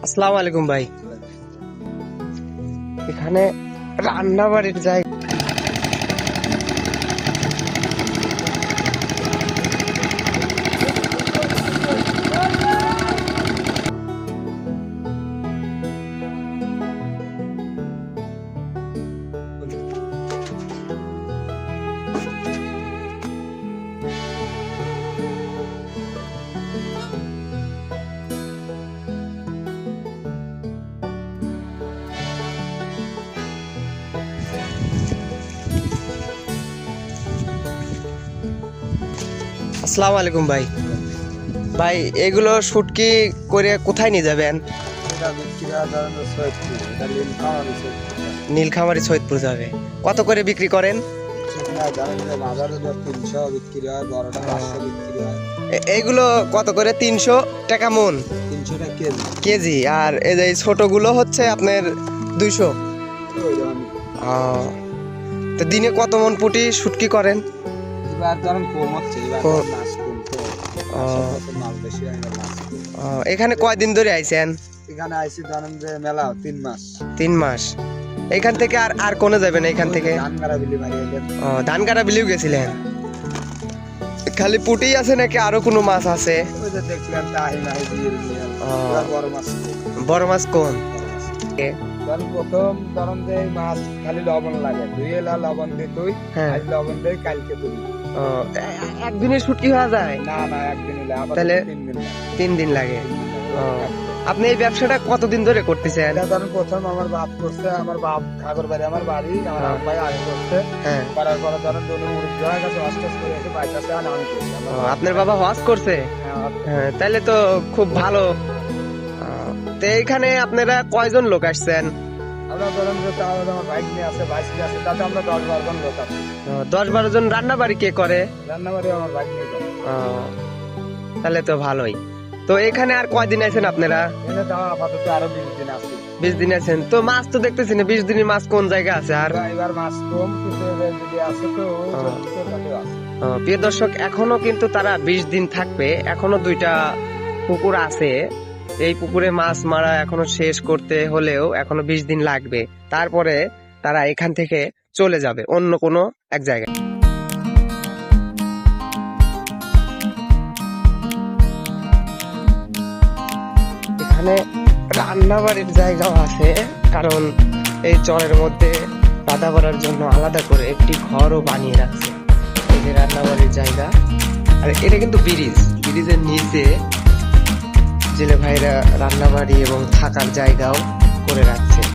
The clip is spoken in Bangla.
আসসালামু আলাইকুম ভাই। এখানে রান্না বাড়ির জায়গা। আসসালামু আলাইকুম ভাই। ভাই এগুলো শুটকি করে কোথায় নিয়ে যাবেন? নীলখামারি সৈয়দপুর যাবে। কত করে বিক্রি করেন? এইগুলো কত করে? 300 টাকা মন, 300 টাকা কেজি। আর এই যে ছোটগুলো হচ্ছে আপনার 200। তো দিনে কত মন পুটি শুটকি করেন? এখানে কয়দিন ধরে আইছেন? এখানে আইছি জানেন যে মেলা 3 মাস। 3 মাস। এখান থেকে আর কোনে যাবেন? এখান থেকে ধানগাড়া বিলি মারি এলেন। ধানগাড়া বিলিও গেছিলেন। খালি পুটি আছে নাকি আরো কোনো মাছ আছে? ওই যে দেখলেন তাই নাই দিয়ে বড় মাছ। বড় মাছ কোন? কারণ প্রথম ধরুন যে মাছ খালি লবণ লাগে, ধুইলা লবণ দিয়ে তুই আজ লবণ দিয়ে কালকে তুই একদিনে শুটকি হয়ে যায়? না না, একদিন হলে আবার তাহলে 3 3 দিন দিন লাগে। আপনি এই ব্যবসাটা কতদিন ধরে করতেছেন? এটা ধরুন প্রথম আমার বাপ করছে, আমার বাপ ঠাকুর বাড়ি, আমার বাড়ি, আমার আব্বাই আগে করছে। করার পরে ধরুন দুটো মুরগ হয়ে গেছে, আস্তে আস্তে করে এসে বাইকাছে আর আমি করছি। আপনার বাবা হজ করছে? হ্যাঁ, তাহলে তো খুব ভালো। তো এইখানে আপনারা কয়জন লোক আসছেন? আমরা ধরুন যে আমার বাইক নিয়ে আছে, বাইক নিয়ে আছে, তাতে আমরা 10-12 জন লোক আছি। 10-12 জন। রান্না বাড়ি কে করে? রান্না বাড়ি আমার বাইক নিয়ে করে। তাহলে তো ভালোই। তো এখানে আর কয়দিন আছেন আপনারা? এনে তো আপাতত আরো 20 দিন আছে। 20 দিন আছেন। তো মাছ তো দেখতেছি না, 20 দিনের মাছ কোন জায়গা আছে? আর এবার মাছ কম কিন্তু যদি আছে তো প্রিয় দর্শক, এখনো কিন্তু তারা 20 দিন থাকবে। এখনো 2টা পুকুর আছে। এই পুকুরে মাছ মারা এখনো শেষ করতে হলেও এখনো 20 দিন লাগবে। তারপরে তারা এখান থেকে চলে যাবে অন্য কোনো এক জায়গায়। এখানে রান্না বাড়ির জায়গাও আছে, কারণ এই চরের মধ্যে রান্না করার জন্য আলাদা করে একটি ঘরও বানিয়ে রাখছে। এই যে রান্না বাড়ির জায়গা। আর এটা কিন্তু ব্রিজের নিচে জেলে ভাইরা রান্না বাড়ি এবং থাকার জায়গাও করে রাখছে।